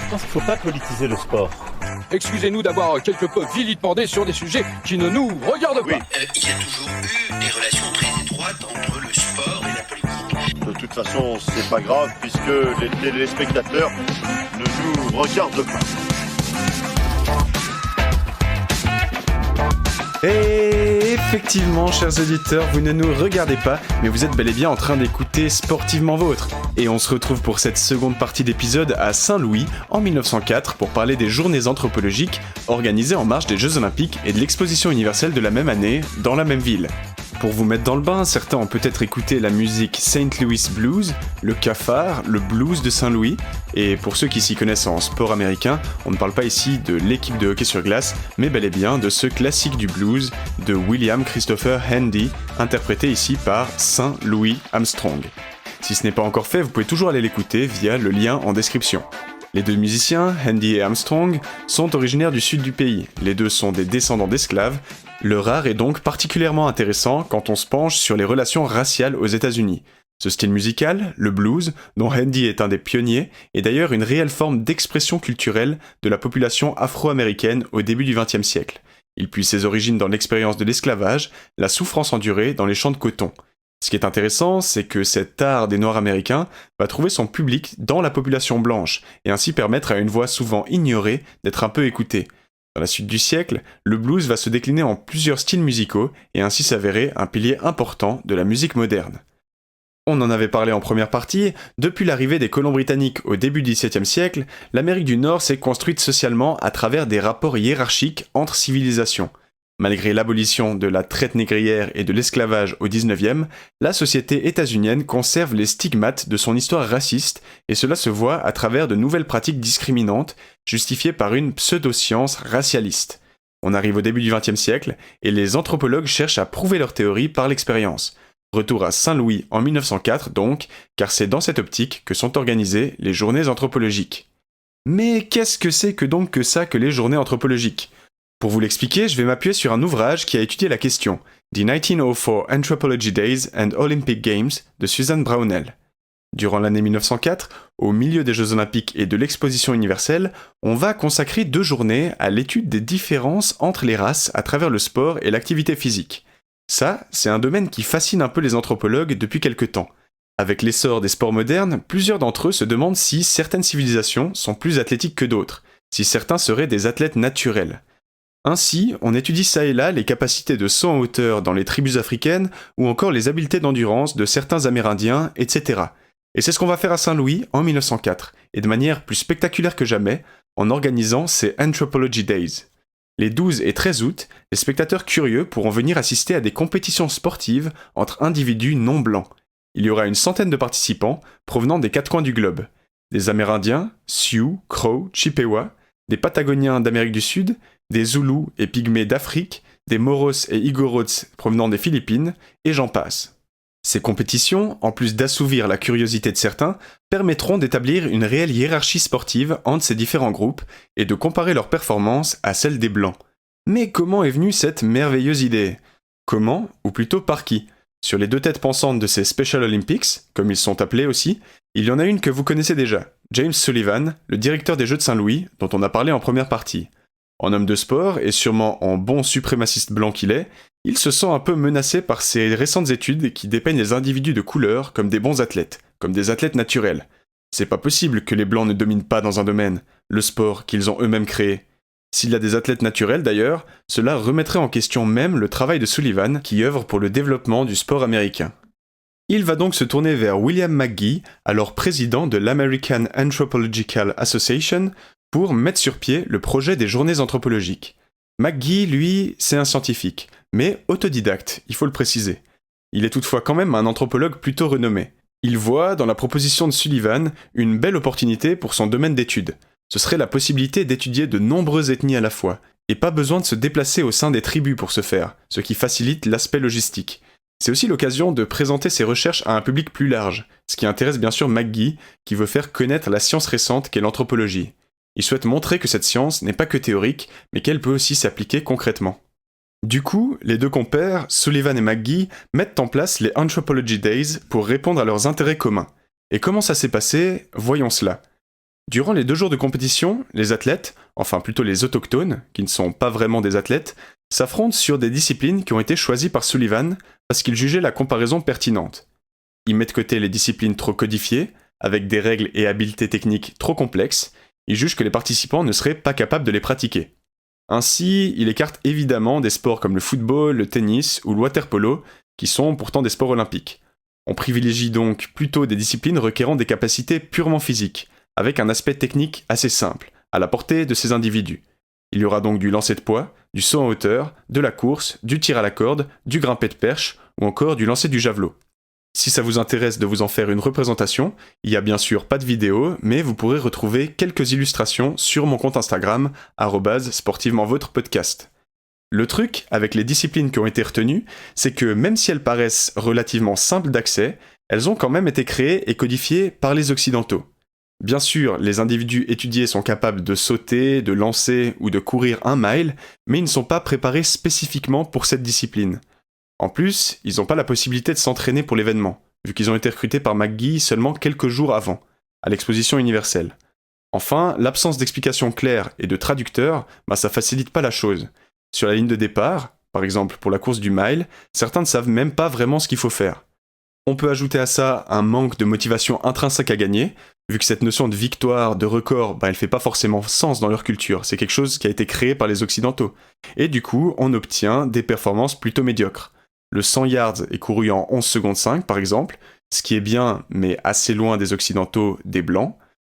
Je pense qu'il ne faut pas politiser le sport. Excusez-nous d'avoir quelque peu vilipendé sur des sujets qui ne nous regardent pas. Il y a toujours eu des relations très étroites entre le sport et la politique. De toute façon, c'est pas grave puisque les téléspectateurs ne nous regardent pas. Et effectivement, chers auditeurs, vous ne nous regardez pas, mais vous êtes bel et bien en train d'écouter Sportivement Vôtre. Et on se retrouve pour cette seconde partie d'épisode à Saint-Louis, en 1904, pour parler des journées anthropologiques organisées en marge des Jeux Olympiques et de l'exposition universelle de la même année, dans la même ville. Pour vous mettre dans le bain, certains ont peut-être écouté la musique St. Louis Blues, le cafard, le blues de Saint-Louis, et pour ceux qui s'y connaissent en sport américain, on ne parle pas ici de l'équipe de hockey sur glace, mais bel et bien de ce classique du blues de William Christopher Handy, interprété ici par Saint Louis Armstrong. Si ce n'est pas encore fait, vous pouvez toujours aller l'écouter via le lien en description. Les deux musiciens, Handy et Armstrong, sont originaires du sud du pays. Les deux sont des descendants d'esclaves. Leur art est donc particulièrement intéressant quand on se penche sur les relations raciales aux États-Unis. Ce style musical, le blues, dont Handy est un des pionniers, est d'ailleurs une réelle forme d'expression culturelle de la population afro-américaine au début du XXe siècle. Il puise ses origines dans l'expérience de l'esclavage, la souffrance endurée dans les champs de coton. Ce qui est intéressant, c'est que cet art des Noirs américains va trouver son public dans la population blanche, et ainsi permettre à une voix souvent ignorée d'être un peu écoutée. Dans la suite du siècle, le blues va se décliner en plusieurs styles musicaux, et ainsi s'avérer un pilier important de la musique moderne. On en avait parlé en première partie, depuis l'arrivée des colons britanniques au début du XVIIe siècle, l'Amérique du Nord s'est construite socialement à travers des rapports hiérarchiques entre civilisations. Malgré l'abolition de la traite négrière et de l'esclavage au XIXe, la société états-unienne conserve les stigmates de son histoire raciste, et cela se voit à travers de nouvelles pratiques discriminantes, justifiées par une pseudo-science racialiste. On arrive au début du XXe siècle, et les anthropologues cherchent à prouver leur théorie par l'expérience. Retour à Saint-Louis en 1904 donc, car c'est dans cette optique que sont organisées les journées anthropologiques. Mais qu'est-ce que c'est que ça que les journées anthropologiques ? Pour vous l'expliquer, je vais m'appuyer sur un ouvrage qui a étudié la question, The 1904 Anthropology Days and Olympic Games de Susan Brownell. Durant l'année 1904, au milieu des Jeux Olympiques et de l'exposition universelle, on va consacrer 2 journées à l'étude des différences entre les races à travers le sport et l'activité physique. Ça, c'est un domaine qui fascine un peu les anthropologues depuis quelque temps. Avec l'essor des sports modernes, plusieurs d'entre eux se demandent si certaines civilisations sont plus athlétiques que d'autres, si certains seraient des athlètes naturels. Ainsi, on étudie ça et là les capacités de saut en hauteur dans les tribus africaines ou encore les habiletés d'endurance de certains Amérindiens, etc. Et c'est ce qu'on va faire à Saint-Louis en 1904, et de manière plus spectaculaire que jamais, en organisant ces Anthropology Days. Les 12 et 13 août, les spectateurs curieux pourront venir assister à des compétitions sportives entre individus non blancs. Il y aura une centaine de participants provenant des 4 coins du globe. Des Amérindiens, Sioux, Crow, Chippewa, des Patagoniens d'Amérique du Sud, des Zoulous et Pygmées d'Afrique, des Moros et Igorots provenant des Philippines, et j'en passe. Ces compétitions, en plus d'assouvir la curiosité de certains, permettront d'établir une réelle hiérarchie sportive entre ces différents groupes et de comparer leurs performances à celles des Blancs. Mais comment est venue cette merveilleuse idée ? Comment, ou plutôt par qui ? Sur les 2 têtes pensantes de ces Special Olympics, comme ils sont appelés aussi, il y en a une que vous connaissez déjà, James Sullivan, le directeur des Jeux de Saint-Louis, dont on a parlé en première partie. En homme de sport, et sûrement en bon suprémaciste blanc qu'il est, il se sent un peu menacé par ces récentes études qui dépeignent les individus de couleur comme des bons athlètes, comme des athlètes naturels. C'est pas possible que les blancs ne dominent pas dans un domaine, le sport qu'ils ont eux-mêmes créé. S'il y a des athlètes naturels d'ailleurs, cela remettrait en question même le travail de Sullivan qui œuvre pour le développement du sport américain. Il va donc se tourner vers William McGee, alors président de l'American Anthropological Association, pour mettre sur pied le projet des journées anthropologiques. McGee, lui, c'est un scientifique, mais autodidacte, il faut le préciser. Il est toutefois quand même un anthropologue plutôt renommé. Il voit dans la proposition de Sullivan une belle opportunité pour son domaine d'étude. Ce serait la possibilité d'étudier de nombreuses ethnies à la fois, et pas besoin de se déplacer au sein des tribus pour ce faire, ce qui facilite l'aspect logistique. C'est aussi l'occasion de présenter ses recherches à un public plus large, ce qui intéresse bien sûr McGee, qui veut faire connaître la science récente qu'est l'anthropologie. Il souhaite montrer que cette science n'est pas que théorique, mais qu'elle peut aussi s'appliquer concrètement. Du coup, les 2 compères, Sullivan et McGee, mettent en place les Anthropology Days pour répondre à leurs intérêts communs. Et comment ça s'est passé ? Voyons cela. Durant les 2 jours de compétition, les athlètes, enfin plutôt les autochtones, qui ne sont pas vraiment des athlètes, s'affrontent sur des disciplines qui ont été choisies par Sullivan parce qu'il jugeait la comparaison pertinente. Il met de côté les disciplines trop codifiées, avec des règles et habiletés techniques trop complexes, il juge que les participants ne seraient pas capables de les pratiquer. Ainsi, il écarte évidemment des sports comme le football, le tennis ou le water-polo, qui sont pourtant des sports olympiques. On privilégie donc plutôt des disciplines requérant des capacités purement physiques, avec un aspect technique assez simple, à la portée de ces individus. Il y aura donc du lancer de poids, du saut en hauteur, de la course, du tir à la corde, du grimpé de perche, ou encore du lancer du javelot. Si ça vous intéresse de vous en faire une représentation, il y a bien sûr pas de vidéo, mais vous pourrez retrouver quelques illustrations sur mon compte Instagram, @sportivementvôtrepodcast. Le truc, avec les disciplines qui ont été retenues, c'est que même si elles paraissent relativement simples d'accès, elles ont quand même été créées et codifiées par les Occidentaux. Bien sûr, les individus étudiés sont capables de sauter, de lancer ou de courir 1 mile, mais ils ne sont pas préparés spécifiquement pour cette discipline. En plus, ils n'ont pas la possibilité de s'entraîner pour l'événement, vu qu'ils ont été recrutés par McGee seulement quelques jours avant, à l'exposition universelle. Enfin, l'absence d'explications claires et de traducteurs, ça facilite pas la chose. Sur la ligne de départ, par exemple pour la course du mile, certains ne savent même pas vraiment ce qu'il faut faire. On peut ajouter à ça un manque de motivation intrinsèque à gagner, vu que cette notion de victoire, de record, elle fait pas forcément sens dans leur culture, c'est quelque chose qui a été créé par les Occidentaux. Et du coup, on obtient des performances plutôt médiocres. Le 100 yards est couru en 11 secondes 5 par exemple, ce qui est bien mais assez loin des Occidentaux, des Blancs.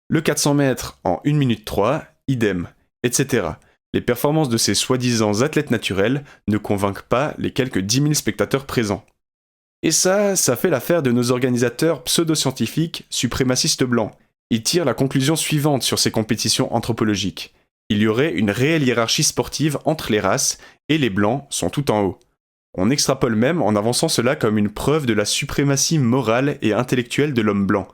Le 400 mètres en 1 minute 3, idem, etc. Les performances de ces soi-disant athlètes naturels ne convainquent pas les quelques 10 000 spectateurs présents. Et ça fait l'affaire de nos organisateurs pseudo-scientifiques suprémacistes blancs. Ils tirent la conclusion suivante sur ces compétitions anthropologiques. Il y aurait une réelle hiérarchie sportive entre les races, et les blancs sont tout en haut. On extrapole même en avançant cela comme une preuve de la suprématie morale et intellectuelle de l'homme blanc.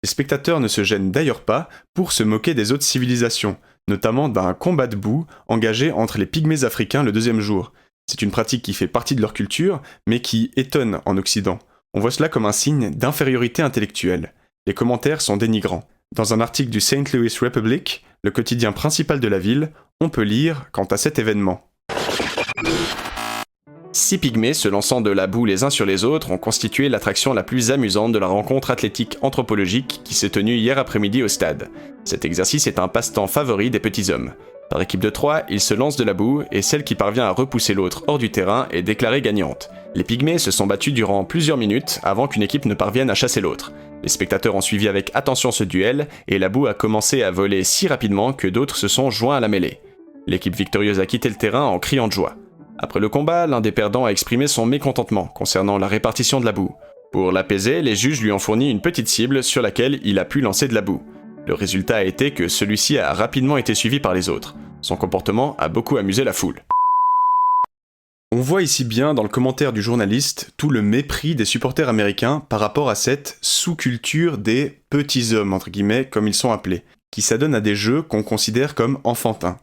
Les spectateurs ne se gênent d'ailleurs pas pour se moquer des autres civilisations, notamment d'un combat debout engagé entre les pygmées africains le 2e jour. C'est une pratique qui fait partie de leur culture, mais qui étonne en Occident. On voit cela comme un signe d'infériorité intellectuelle. Les commentaires sont dénigrants. Dans un article du St. Louis Republic, le quotidien principal de la ville, on peut lire quant à cet événement. 6 pygmées se lançant de la boue les uns sur les autres ont constitué l'attraction la plus amusante de la rencontre athlétique anthropologique qui s'est tenue hier après-midi au stade. Cet exercice est un passe-temps favori des petits hommes. Par équipe de 3, ils se lancent de la boue et celle qui parvient à repousser l'autre hors du terrain est déclarée gagnante. Les pygmées se sont battus durant plusieurs minutes avant qu'une équipe ne parvienne à chasser l'autre. Les spectateurs ont suivi avec attention ce duel et la boue a commencé à voler si rapidement que d'autres se sont joints à la mêlée. L'équipe victorieuse a quitté le terrain en criant de joie. Après le combat, l'un des perdants a exprimé son mécontentement concernant la répartition de la boue. Pour l'apaiser, les juges lui ont fourni une petite cible sur laquelle il a pu lancer de la boue. Le résultat a été que celui-ci a rapidement été suivi par les autres. Son comportement a beaucoup amusé la foule. On voit ici bien dans le commentaire du journaliste tout le mépris des supporters américains par rapport à cette sous-culture des « petits hommes » entre guillemets comme ils sont appelés, qui s'adonnent à des jeux qu'on considère comme enfantins.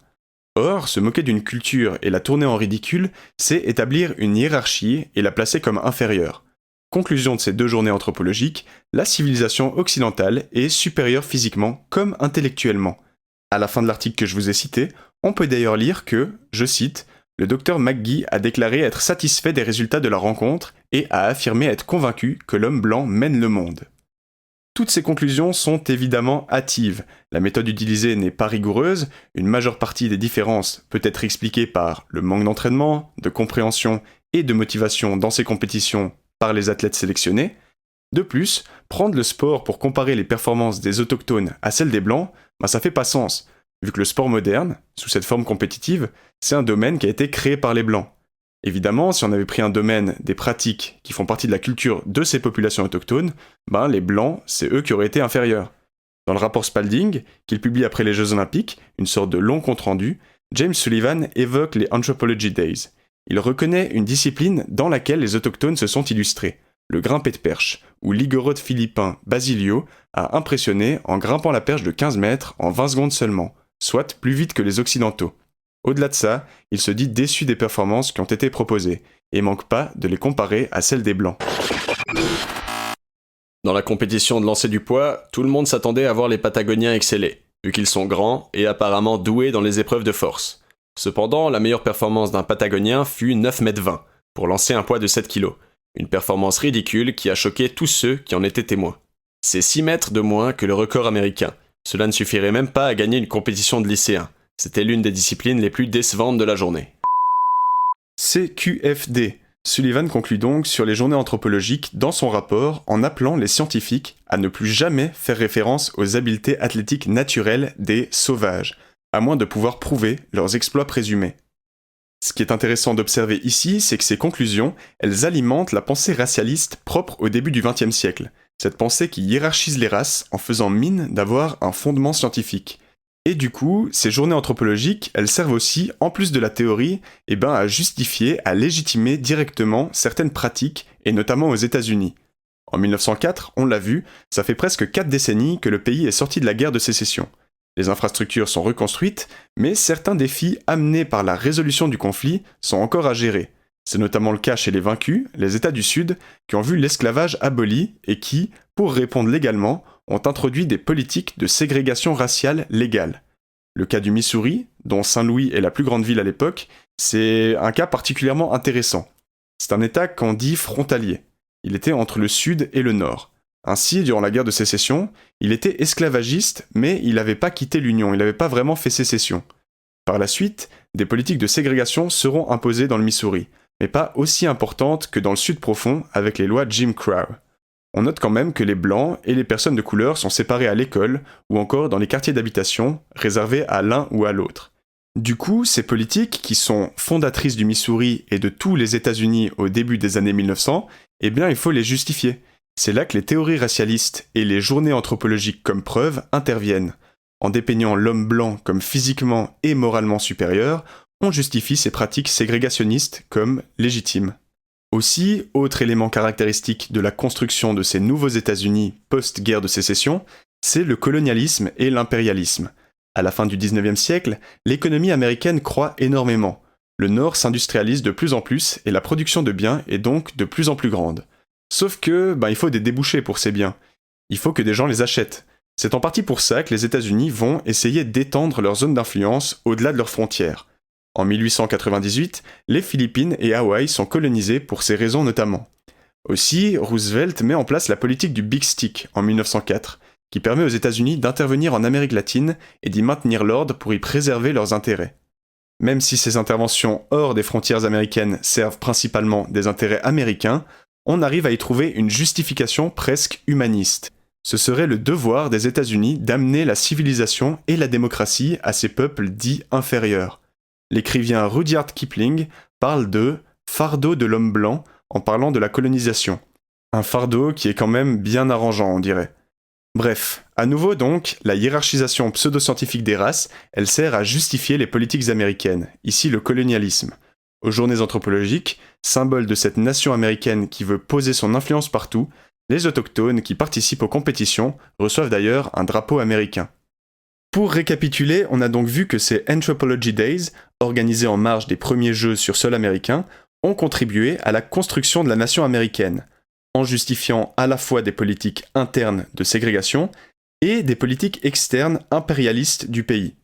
Or, se moquer d'une culture et la tourner en ridicule, c'est établir une hiérarchie et la placer comme inférieure. Conclusion de ces 2 journées anthropologiques, la civilisation occidentale est supérieure physiquement comme intellectuellement. À la fin de l'article que je vous ai cité, on peut d'ailleurs lire que, je cite, « Le docteur McGee a déclaré être satisfait des résultats de la rencontre et a affirmé être convaincu que l'homme blanc mène le monde. » Toutes ces conclusions sont évidemment hâtives. La méthode utilisée n'est pas rigoureuse, une majeure partie des différences peut être expliquée par le manque d'entraînement, de compréhension et de motivation dans ces compétitions par les athlètes sélectionnés. De plus, prendre le sport pour comparer les performances des autochtones à celles des blancs, ça fait pas sens, vu que le sport moderne, sous cette forme compétitive, c'est un domaine qui a été créé par les blancs. Évidemment, si on avait pris un domaine des pratiques qui font partie de la culture de ces populations autochtones, les blancs, c'est eux qui auraient été inférieurs. Dans le rapport Spalding, qu'il publie après les Jeux Olympiques, une sorte de long compte-rendu, James Sullivan évoque les Anthropology Days. Il reconnaît une discipline dans laquelle les autochtones se sont illustrés, le grimpé de perche, où l'Igorot philippin Basilio a impressionné en grimpant la perche de 15 mètres en 20 secondes seulement, soit plus vite que les Occidentaux. Au-delà de ça, il se dit déçu des performances qui ont été proposées, et manque pas de les comparer à celles des Blancs. Dans la compétition de lancer du poids, tout le monde s'attendait à voir les Patagoniens exceller. vu qu'ils sont grands et apparemment doués dans les épreuves de force. Cependant, la meilleure performance d'un Patagonien fut 9,20 m pour lancer un poids de 7 kg. Une performance ridicule qui a choqué tous ceux qui en étaient témoins. C'est 6 mètres de moins que le record américain. Cela ne suffirait même pas à gagner une compétition de lycéens. C'était l'une des disciplines les plus décevantes de la journée. CQFD. Sullivan conclut donc sur les journées anthropologiques dans son rapport en appelant les scientifiques à ne plus jamais faire référence aux habiletés athlétiques naturelles des sauvages, à moins de pouvoir prouver leurs exploits présumés. Ce qui est intéressant d'observer ici, c'est que ces conclusions, elles alimentent la pensée racialiste propre au début du XXe siècle, cette pensée qui hiérarchise les races en faisant mine d'avoir un fondement scientifique. Et du coup, ces journées anthropologiques, elles servent aussi, en plus de la théorie, à justifier, à légitimer directement certaines pratiques, et notamment aux États-Unis. En 1904, on l'a vu, ça fait presque 4 décennies que le pays est sorti de la guerre de sécession. Les infrastructures sont reconstruites, mais certains défis amenés par la résolution du conflit sont encore à gérer. C'est notamment le cas chez les vaincus, les États du Sud, qui ont vu l'esclavage aboli et qui, pour répondre légalement, ont introduit des politiques de ségrégation raciale légale. Le cas du Missouri, dont Saint-Louis est la plus grande ville à l'époque, c'est un cas particulièrement intéressant. C'est un État qu'on dit frontalier. Il était entre le Sud et le Nord. Ainsi, durant la guerre de sécession, il était esclavagiste, mais il n'avait pas quitté l'Union, il n'avait pas vraiment fait sécession. Par la suite, des politiques de ségrégation seront imposées dans le Missouri, mais pas aussi importantes que dans le Sud profond avec les lois Jim Crow. On note quand même que les Blancs et les personnes de couleur sont séparés à l'école ou encore dans les quartiers d'habitation, réservés à l'un ou à l'autre. Du coup, ces politiques, qui sont fondatrices du Missouri et de tous les États-Unis au début des années 1900, il faut les justifier. C'est là que les théories racialistes et les journées anthropologiques comme preuve interviennent. En dépeignant l'homme blanc comme physiquement et moralement supérieur, on justifie ces pratiques ségrégationnistes comme légitimes. Aussi, autre élément caractéristique de la construction de ces nouveaux États-Unis post-guerre de sécession, c'est le colonialisme et l'impérialisme. À la fin du XIXe siècle, l'économie américaine croît énormément. Le Nord s'industrialise de plus en plus et la production de biens est donc de plus en plus grande. Sauf que, il faut des débouchés pour ces biens. Il faut que des gens les achètent. C'est en partie pour ça que les États-Unis vont essayer d'étendre leur zone d'influence au-delà de leurs frontières. En 1898, les Philippines et Hawaï sont colonisées pour ces raisons notamment. Aussi, Roosevelt met en place la politique du Big Stick en 1904, qui permet aux États-Unis d'intervenir en Amérique latine et d'y maintenir l'ordre pour y préserver leurs intérêts. Même si ces interventions hors des frontières américaines servent principalement des intérêts américains, on arrive à y trouver une justification presque humaniste. Ce serait le devoir des États-Unis d'amener la civilisation et la démocratie à ces peuples dits inférieurs. L'écrivain Rudyard Kipling parle de « fardeau de l'homme blanc » en parlant de la colonisation. Un fardeau qui est quand même bien arrangeant, on dirait. Bref, à nouveau donc, la hiérarchisation pseudo-scientifique des races, elle sert à justifier les politiques américaines, ici le colonialisme. Aux journées anthropologiques, symbole de cette nation américaine qui veut poser son influence partout, les autochtones qui participent aux compétitions reçoivent d'ailleurs un drapeau américain. Pour récapituler, on a donc vu que ces Anthropology Days, organisés en marge des premiers Jeux sur sol américain, ont contribué à la construction de la nation américaine, en justifiant à la fois des politiques internes de ségrégation et des politiques externes impérialistes du pays.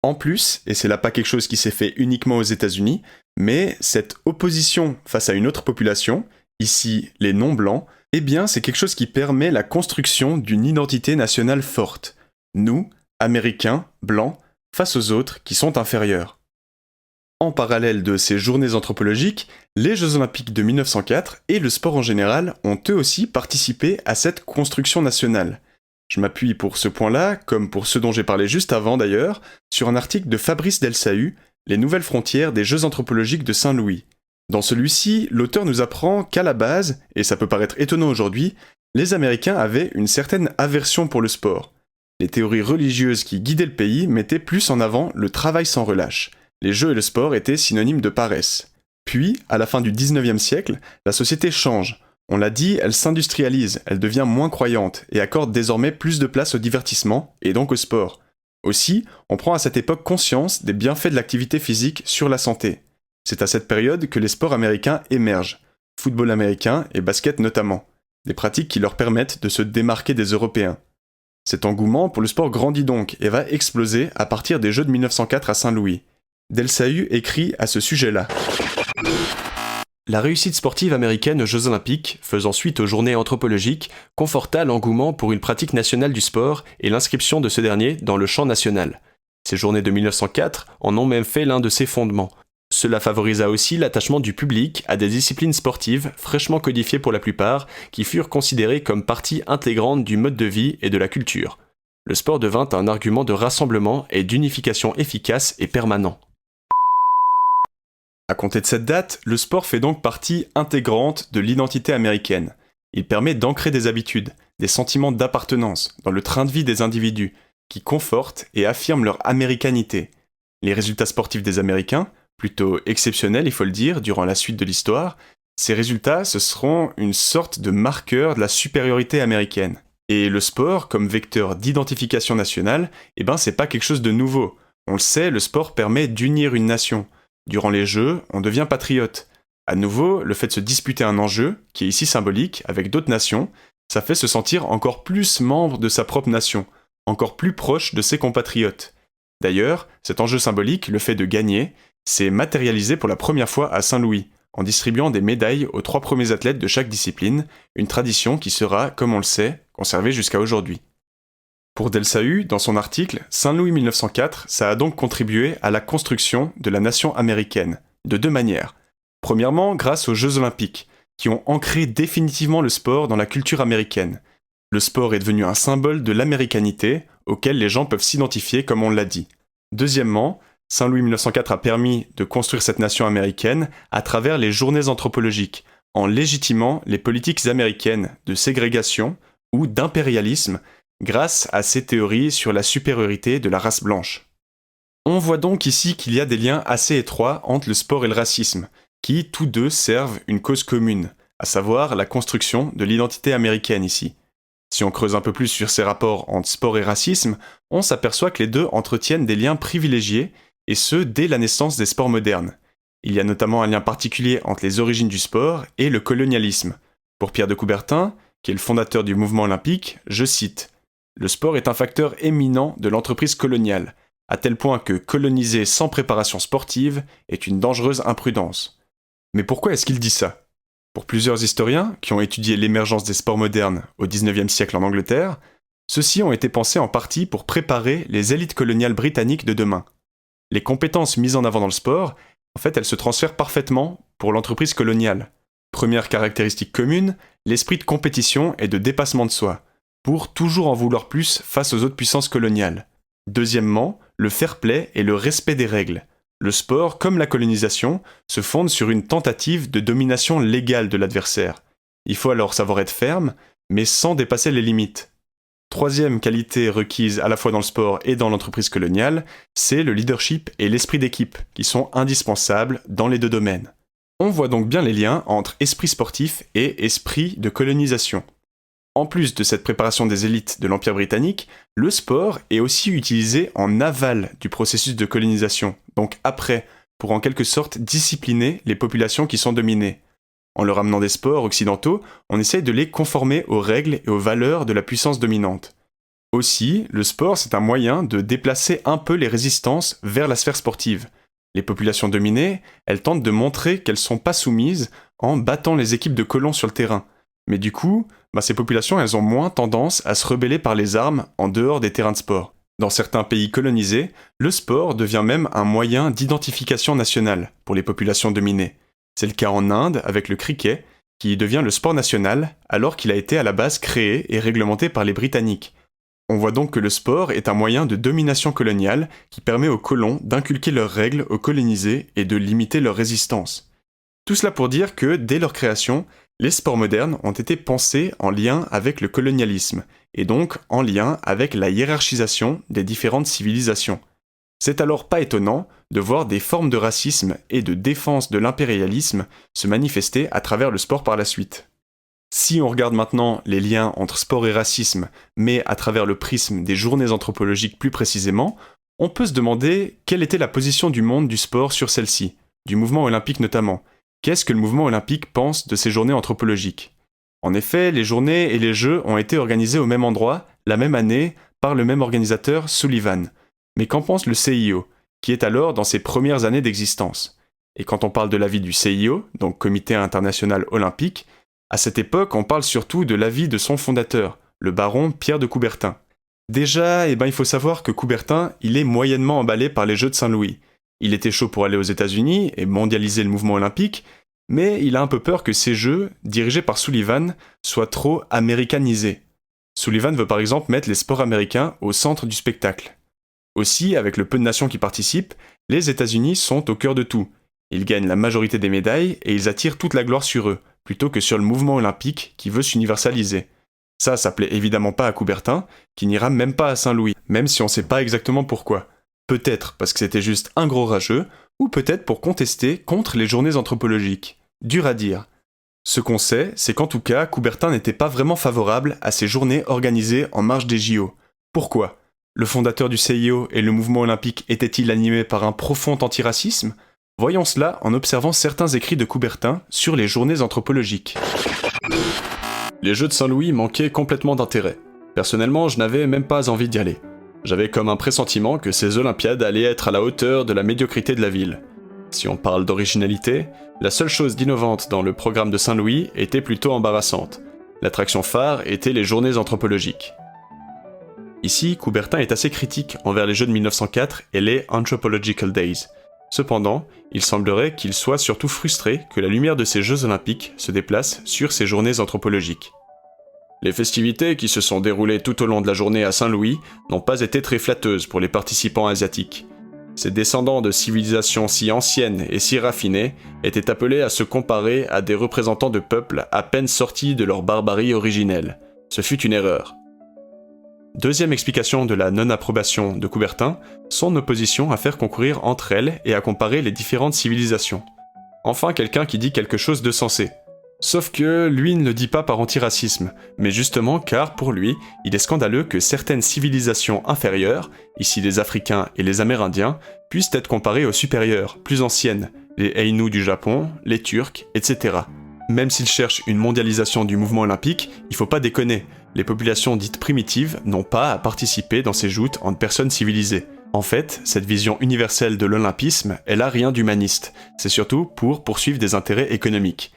En plus, et c'est là pas quelque chose qui s'est fait uniquement aux États-Unis, mais cette opposition face à une autre population, ici les non-blancs, c'est quelque chose qui permet la construction d'une identité nationale forte. Nous, Américains, blancs, face aux autres qui sont inférieurs. En parallèle de ces journées anthropologiques, les Jeux Olympiques de 1904 et le sport en général ont eux aussi participé à cette construction nationale. Je m'appuie pour ce point-là, comme pour ceux dont j'ai parlé juste avant d'ailleurs, sur un article de Fabrice Delsahu, Les nouvelles frontières des Jeux anthropologiques de Saint-Louis. Dans celui-ci, l'auteur nous apprend qu'à la base, et ça peut paraître étonnant aujourd'hui, les Américains avaient une certaine aversion pour le sport. Les théories religieuses qui guidaient le pays mettaient plus en avant le travail sans relâche. Les jeux et le sport étaient synonymes de paresse. Puis, à la fin du XIXe siècle, la société change. On l'a dit, elle s'industrialise, elle devient moins croyante et accorde désormais plus de place au divertissement et donc au sport. Aussi, on prend à cette époque conscience des bienfaits de l'activité physique sur la santé. C'est à cette période que les sports américains émergent, football américain et basket notamment, des pratiques qui leur permettent de se démarquer des Européens. Cet engouement pour le sport grandit donc et va exploser à partir des Jeux de 1904 à Saint-Louis. Del Sahu écrit à ce sujet-là. La réussite sportive américaine aux Jeux Olympiques, faisant suite aux journées anthropologiques, conforta l'engouement pour une pratique nationale du sport et l'inscription de ce dernier dans le champ national. Ces journées de 1904 en ont même fait l'un de ses fondements. Cela favorisa aussi l'attachement du public à des disciplines sportives fraîchement codifiées pour la plupart, qui furent considérées comme partie intégrante du mode de vie et de la culture. Le sport devint un argument de rassemblement et d'unification efficace et permanent. À compter de cette date, le sport fait donc partie intégrante de l'identité américaine. Il permet d'ancrer des habitudes, des sentiments d'appartenance dans le train de vie des individus, qui confortent et affirment leur américanité. Les résultats sportifs des Américains, plutôt exceptionnels il faut le dire, durant la suite de l'histoire, ces résultats ce seront une sorte de marqueur de la supériorité américaine. Et le sport, comme vecteur d'identification nationale, c'est pas quelque chose de nouveau. On le sait, le sport permet d'unir une nation. Durant les Jeux, on devient patriote. À nouveau, le fait de se disputer un enjeu, qui est ici symbolique, avec d'autres nations, ça fait se sentir encore plus membre de sa propre nation, encore plus proche de ses compatriotes. D'ailleurs, cet enjeu symbolique, le fait de gagner, s'est matérialisé pour la première fois à Saint-Louis, en distribuant des médailles aux 3 premiers athlètes de chaque discipline, une tradition qui sera, comme on le sait, conservée jusqu'à aujourd'hui. Pour Del Sahu, dans son article, Saint-Louis 1904, ça a donc contribué à la construction de la nation américaine, de 2 manières. Premièrement, grâce aux Jeux Olympiques, qui ont ancré définitivement le sport dans la culture américaine. Le sport est devenu un symbole de l'américanité, auquel les gens peuvent s'identifier comme on l'a dit. Deuxièmement, Saint-Louis 1904 a permis de construire cette nation américaine à travers les journées anthropologiques, en légitimant les politiques américaines de ségrégation ou d'impérialisme, grâce à ses théories sur la supériorité de la race blanche. On voit donc ici qu'il y a des liens assez étroits entre le sport et le racisme, qui tous deux servent une cause commune, à savoir la construction de l'identité américaine ici. Si on creuse un peu plus sur ces rapports entre sport et racisme, on s'aperçoit que les deux entretiennent des liens privilégiés, et ce dès la naissance des sports modernes. Il y a notamment un lien particulier entre les origines du sport et le colonialisme. Pour Pierre de Coubertin, qui est le fondateur du mouvement olympique, je cite « Le sport est un facteur éminent de l'entreprise coloniale, à tel point que coloniser sans préparation sportive est une dangereuse imprudence. » Mais pourquoi est-ce qu'il dit ça ? Pour plusieurs historiens qui ont étudié l'émergence des sports modernes au XIXe siècle en Angleterre, ceux-ci ont été pensés en partie pour préparer les élites coloniales britanniques de demain. Les compétences mises en avant dans le sport, elles se transfèrent parfaitement pour l'entreprise coloniale. Première caractéristique commune, l'esprit de compétition et de dépassement de soi, pour toujours en vouloir plus face aux autres puissances coloniales. Deuxièmement, le fair play et le respect des règles. Le sport, comme la colonisation, se fonde sur une tentative de domination légale de l'adversaire. Il faut alors savoir être ferme, mais sans dépasser les limites. Troisième qualité requise à la fois dans le sport et dans l'entreprise coloniale, c'est le leadership et l'esprit d'équipe, qui sont indispensables dans les deux domaines. On voit donc bien les liens entre esprit sportif et esprit de colonisation. En plus de cette préparation des élites de l'Empire britannique, le sport est aussi utilisé en aval du processus de colonisation, donc après, pour en quelque sorte discipliner les populations qui sont dominées. En leur amenant des sports occidentaux, on essaye de les conformer aux règles et aux valeurs de la puissance dominante. Aussi, le sport c'est un moyen de déplacer un peu les résistances vers la sphère sportive. Les populations dominées, elles tentent de montrer qu'elles sont pas soumises en battant les équipes de colons sur le terrain. Mais du coup, ces populations elles ont moins tendance à se rebeller par les armes en dehors des terrains de sport. Dans certains pays colonisés, le sport devient même un moyen d'identification nationale pour les populations dominées. C'est le cas en Inde avec le cricket, qui devient le sport national alors qu'il a été à la base créé et réglementé par les Britanniques. On voit donc que le sport est un moyen de domination coloniale qui permet aux colons d'inculquer leurs règles aux colonisés et de limiter leur résistance. Tout cela pour dire que, dès leur création, les sports modernes ont été pensés en lien avec le colonialisme, et donc en lien avec la hiérarchisation des différentes civilisations. C'est alors pas étonnant de voir des formes de racisme et de défense de l'impérialisme se manifester à travers le sport par la suite. Si on regarde maintenant les liens entre sport et racisme, mais à travers le prisme des journées anthropologiques plus précisément, on peut se demander quelle était la position du monde du sport sur celle-ci, du mouvement olympique notamment. Qu'est-ce que le mouvement olympique pense de ces journées anthropologiques ? En effet, les journées et les jeux ont été organisés au même endroit, la même année, par le même organisateur, Sullivan. Mais qu'en pense le CIO, qui est alors dans ses premières années d'existence? Et quand on parle de l'avis du CIO, donc Comité international olympique, à cette époque, on parle surtout de l'avis de son fondateur, le baron Pierre de Coubertin. Déjà, il faut savoir que Coubertin, il est moyennement emballé par les Jeux de Saint-Louis. Il était chaud pour aller aux États-Unis et mondialiser le mouvement olympique, mais il a un peu peur que ces Jeux, dirigés par Sullivan, soient trop américanisés. Sullivan veut par exemple mettre les sports américains au centre du spectacle. Aussi, avec le peu de nations qui participent, les États-Unis sont au cœur de tout. Ils gagnent la majorité des médailles et ils attirent toute la gloire sur eux, plutôt que sur le mouvement olympique qui veut s'universaliser. Ça plaît évidemment pas à Coubertin, qui n'ira même pas à Saint-Louis, même si on sait pas exactement pourquoi. Peut-être parce que c'était juste un gros rageux, ou peut-être pour contester contre les journées anthropologiques. Dur à dire. Ce qu'on sait, c'est qu'en tout cas, Coubertin n'était pas vraiment favorable à ces journées organisées en marge des JO. Pourquoi ? Le fondateur du CIO et le mouvement olympique étaient-ils animés par un profond antiracisme ? Voyons cela en observant certains écrits de Coubertin sur les journées anthropologiques. Les Jeux de Saint-Louis manquaient complètement d'intérêt. Personnellement, je n'avais même pas envie d'y aller. J'avais comme un pressentiment que ces Olympiades allaient être à la hauteur de la médiocrité de la ville. Si on parle d'originalité, la seule chose d'innovante dans le programme de Saint-Louis était plutôt embarrassante. L'attraction phare était les journées anthropologiques. Ici, Coubertin est assez critique envers les Jeux de 1904 et les Anthropological Days. Cependant, il semblerait qu'il soit surtout frustré que la lumière de ces Jeux olympiques se déplace sur ces journées anthropologiques. Les festivités qui se sont déroulées tout au long de la journée à Saint-Louis n'ont pas été très flatteuses pour les participants asiatiques. Ces descendants de civilisations si anciennes et si raffinées étaient appelés à se comparer à des représentants de peuples à peine sortis de leur barbarie originelle. Ce fut une erreur. Deuxième explication de la non-approbation de Coubertin, son opposition à faire concourir entre elles et à comparer les différentes civilisations. Enfin, quelqu'un qui dit quelque chose de sensé. Sauf que lui ne le dit pas par antiracisme, mais justement car pour lui, il est scandaleux que certaines civilisations inférieures, ici les Africains et les Amérindiens, puissent être comparées aux supérieures, plus anciennes, les Aïnous du Japon, les Turcs, etc. Même s'il cherche une mondialisation du mouvement olympique, il faut pas déconner. Les populations dites primitives n'ont pas à participer dans ces joutes entre personnes civilisées. En fait, cette vision universelle de l'olympisme, elle a rien d'humaniste. C'est surtout pour poursuivre des intérêts économiques.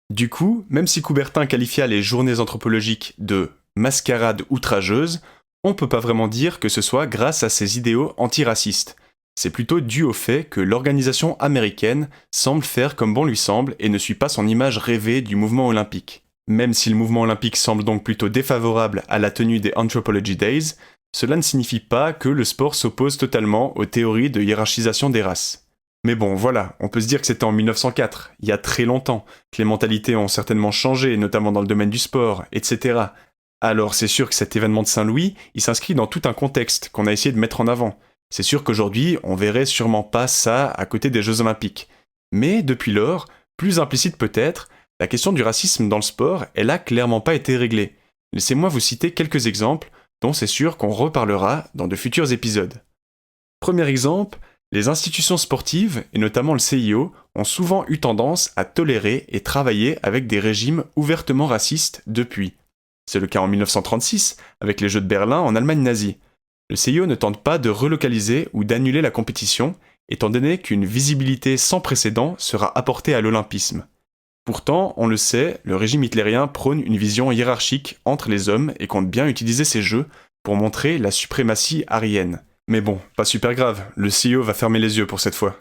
Du coup, même si Coubertin qualifia les journées anthropologiques de « mascarade outrageuse », on peut pas vraiment dire que ce soit grâce à ses idéaux antiracistes. C'est plutôt dû au fait que l'organisation américaine semble faire comme bon lui semble et ne suit pas son image rêvée du mouvement olympique. Même si le mouvement olympique semble donc plutôt défavorable à la tenue des Anthropology Days, cela ne signifie pas que le sport s'oppose totalement aux théories de hiérarchisation des races. Mais bon, voilà, on peut se dire que c'était en 1904, il y a très longtemps, que les mentalités ont certainement changé, notamment dans le domaine du sport, etc. Alors c'est sûr que cet événement de Saint-Louis, il s'inscrit dans tout un contexte qu'on a essayé de mettre en avant. C'est sûr qu'aujourd'hui, on verrait sûrement pas ça à côté des Jeux Olympiques. Mais depuis lors, plus implicite peut-être, la question du racisme dans le sport, elle a clairement pas été réglée. Laissez-moi vous citer quelques exemples, dont c'est sûr qu'on reparlera dans de futurs épisodes. Premier exemple, les institutions sportives, et notamment le CIO, ont souvent eu tendance à tolérer et travailler avec des régimes ouvertement racistes depuis. C'est le cas en 1936, avec les Jeux de Berlin en Allemagne nazie. Le CIO ne tente pas de relocaliser ou d'annuler la compétition, étant donné qu'une visibilité sans précédent sera apportée à l'olympisme. Pourtant, on le sait, le régime hitlérien prône une vision hiérarchique entre les hommes et compte bien utiliser ces jeux pour montrer la suprématie aryenne. Mais bon, pas super grave, le CIO va fermer les yeux pour cette fois.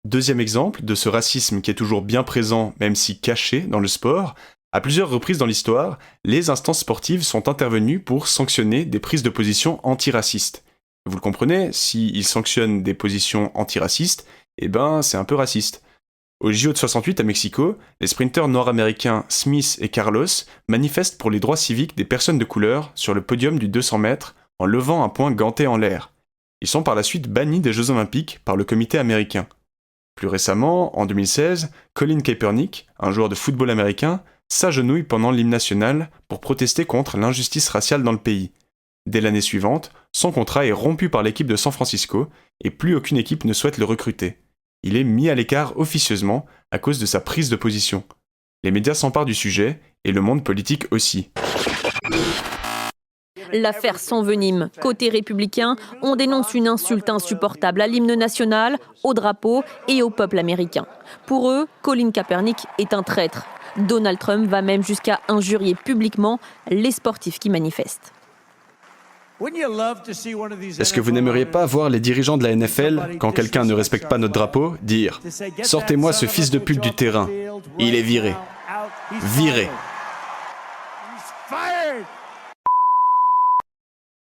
Deuxième exemple de ce racisme qui est toujours bien présent, même si caché dans le sport, à plusieurs reprises dans l'histoire, les instances sportives sont intervenues pour sanctionner des prises de position antiracistes. Vous le comprenez, s'ils sanctionnent des positions antiracistes, c'est un peu raciste. Au JO de 68 à Mexico, les sprinteurs nord-américains Smith et Carlos manifestent pour les droits civiques des personnes de couleur sur le podium du 200 mètres en levant un poing ganté en l'air. Ils sont par la suite bannis des Jeux Olympiques par le comité américain. Plus récemment, en 2016, Colin Kaepernick, un joueur de football américain, s'agenouille pendant l'hymne national pour protester contre l'injustice raciale dans le pays. Dès l'année suivante, son contrat est rompu par l'équipe de San Francisco et plus aucune équipe ne souhaite le recruter. Il est mis à l'écart officieusement à cause de sa prise de position. Les médias s'emparent du sujet, et le monde politique aussi. L'affaire s'envenime. Côté républicain, on dénonce une insulte insupportable à l'hymne national, au drapeau et au peuple américain. Pour eux, Colin Kaepernick est un traître. Donald Trump va même jusqu'à injurier publiquement les sportifs qui manifestent. Est-ce que vous n'aimeriez pas voir les dirigeants de la NFL, quand quelqu'un ne respecte pas notre drapeau, dire « Sortez-moi ce fils de pute du terrain, il est viré. Viré !»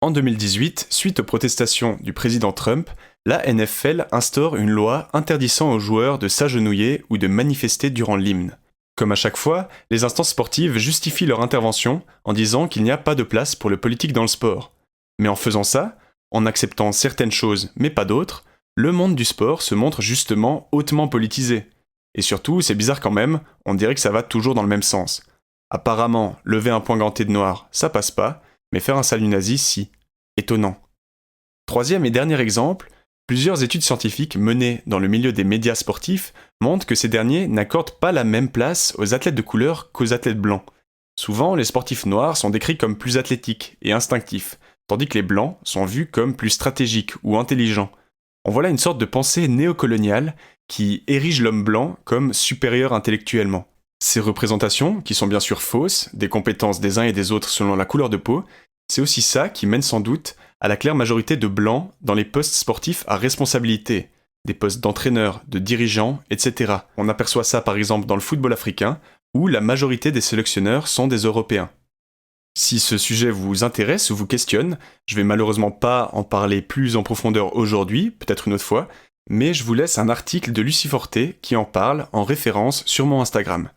En 2018, suite aux protestations du président Trump, la NFL instaure une loi interdisant aux joueurs de s'agenouiller ou de manifester durant l'hymne. Comme à chaque fois, les instances sportives justifient leur intervention en disant qu'il n'y a pas de place pour le politique dans le sport. Mais en faisant ça, en acceptant certaines choses mais pas d'autres, le monde du sport se montre justement hautement politisé. Et surtout, c'est bizarre quand même, on dirait que ça va toujours dans le même sens. Apparemment, lever un poing ganté de noir, ça passe pas, mais faire un salut nazi, si. Étonnant. Troisième et dernier exemple, plusieurs études scientifiques menées dans le milieu des médias sportifs montrent que ces derniers n'accordent pas la même place aux athlètes de couleur qu'aux athlètes blancs. Souvent, les sportifs noirs sont décrits comme plus athlétiques et instinctifs, tandis que les blancs sont vus comme plus stratégiques ou intelligents. On voit là une sorte de pensée néocoloniale qui érige l'homme blanc comme supérieur intellectuellement. Ces représentations, qui sont bien sûr fausses, des compétences des uns et des autres selon la couleur de peau, c'est aussi ça qui mène sans doute à la claire majorité de blancs dans les postes sportifs à responsabilité, des postes d'entraîneurs, de dirigeants, etc. On aperçoit ça par exemple dans le football africain, où la majorité des sélectionneurs sont des Européens. Si ce sujet vous intéresse ou vous questionne, je vais malheureusement pas en parler plus en profondeur aujourd'hui, peut-être une autre fois, mais je vous laisse un article de Lucie Forté qui en parle en référence sur mon Instagram.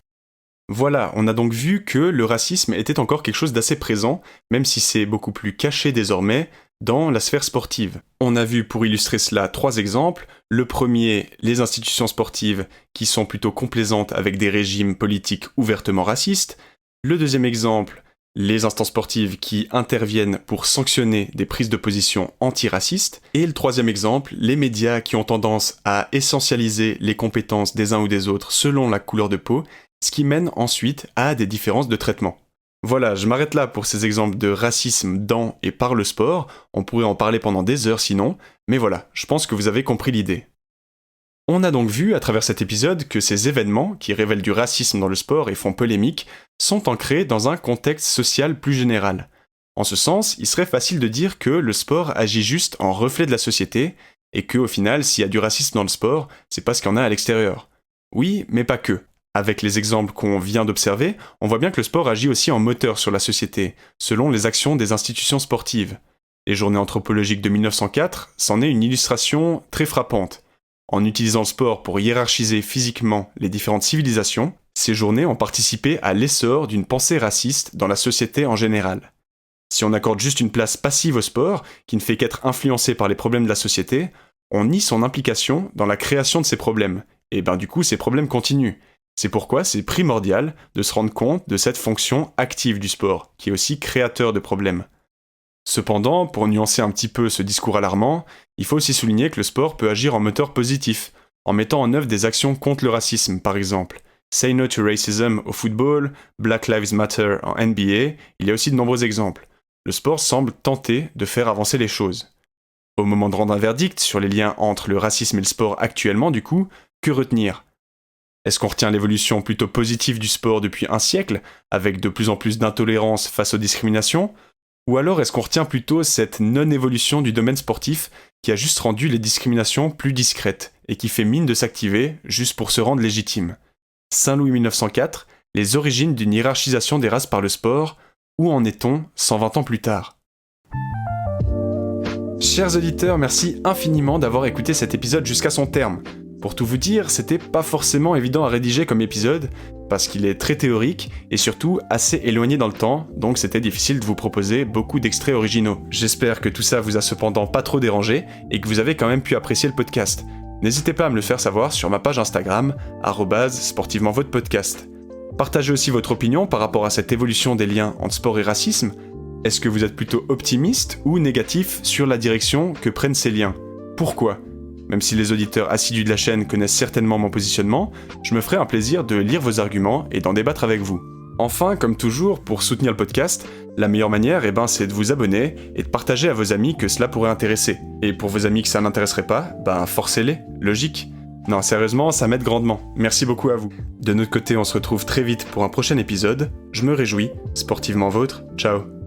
Voilà, on a donc vu que le racisme était encore quelque chose d'assez présent, même si c'est beaucoup plus caché désormais, dans la sphère sportive. On a vu pour illustrer cela 3 exemples. Le premier, les institutions sportives qui sont plutôt complaisantes avec des régimes politiques ouvertement racistes. Le deuxième exemple, les instances sportives qui interviennent pour sanctionner des prises de position antiracistes. Et le troisième exemple, les médias qui ont tendance à essentialiser les compétences des uns ou des autres selon la couleur de peau, ce qui mène ensuite à des différences de traitement. Voilà, je m'arrête là pour ces exemples de racisme dans et par le sport, on pourrait en parler pendant des heures sinon, mais voilà, je pense que vous avez compris l'idée. On a donc vu à travers cet épisode que ces événements, qui révèlent du racisme dans le sport et font polémique, sont ancrés dans un contexte social plus général. En ce sens, il serait facile de dire que le sport agit juste en reflet de la société, et que au final, s'il y a du racisme dans le sport, c'est parce qu'il y en a à l'extérieur. Oui, mais pas que. Avec les exemples qu'on vient d'observer, on voit bien que le sport agit aussi en moteur sur la société, selon les actions des institutions sportives. Les journées anthropologiques de 1904 c'en est une illustration très frappante. En utilisant le sport pour hiérarchiser physiquement les différentes civilisations, ces journées ont participé à l'essor d'une pensée raciste dans la société en général. Si on accorde juste une place passive au sport, qui ne fait qu'être influencé par les problèmes de la société, on nie son implication dans la création de ces problèmes, et du coup ces problèmes continuent. C'est pourquoi c'est primordial de se rendre compte de cette fonction active du sport, qui est aussi créateur de problèmes. Cependant, pour nuancer un petit peu ce discours alarmant, il faut aussi souligner que le sport peut agir en moteur positif, en mettant en œuvre des actions contre le racisme par exemple. Say No to Racism au football, Black Lives Matter en NBA, il y a aussi de nombreux exemples. Le sport semble tenter de faire avancer les choses. Au moment de rendre un verdict sur les liens entre le racisme et le sport actuellement du coup, que retenir ? Est-ce qu'on retient l'évolution plutôt positive du sport depuis un siècle, avec de plus en plus d'intolérance face aux discriminations ? Ou alors est-ce qu'on retient plutôt cette non-évolution du domaine sportif qui a juste rendu les discriminations plus discrètes et qui fait mine de s'activer juste pour se rendre légitime ? Saint-Louis 1904, les origines d'une hiérarchisation des races par le sport, où en est-on 120 ans plus tard ? Chers auditeurs, merci infiniment d'avoir écouté cet épisode jusqu'à son terme. Pour tout vous dire, c'était pas forcément évident à rédiger comme épisode, parce qu'il est très théorique et surtout assez éloigné dans le temps, donc c'était difficile de vous proposer beaucoup d'extraits originaux. J'espère que tout ça vous a cependant pas trop dérangé et que vous avez quand même pu apprécier le podcast. N'hésitez pas à me le faire savoir sur ma page Instagram, @sportivementvotepodcast. Partagez aussi votre opinion par rapport à cette évolution des liens entre sport et racisme. Est-ce que vous êtes plutôt optimiste ou négatif sur la direction que prennent ces liens ? Pourquoi ? Même si les auditeurs assidus de la chaîne connaissent certainement mon positionnement, je me ferai un plaisir de lire vos arguments et d'en débattre avec vous. Enfin, comme toujours, pour soutenir le podcast, la meilleure manière, c'est de vous abonner et de partager à vos amis que cela pourrait intéresser. Et pour vos amis que ça n'intéresserait pas, forcez-les, logique. Non, sérieusement, ça m'aide grandement. Merci beaucoup à vous. De notre côté, on se retrouve très vite pour un prochain épisode. Je me réjouis. Sportivement vôtre, ciao.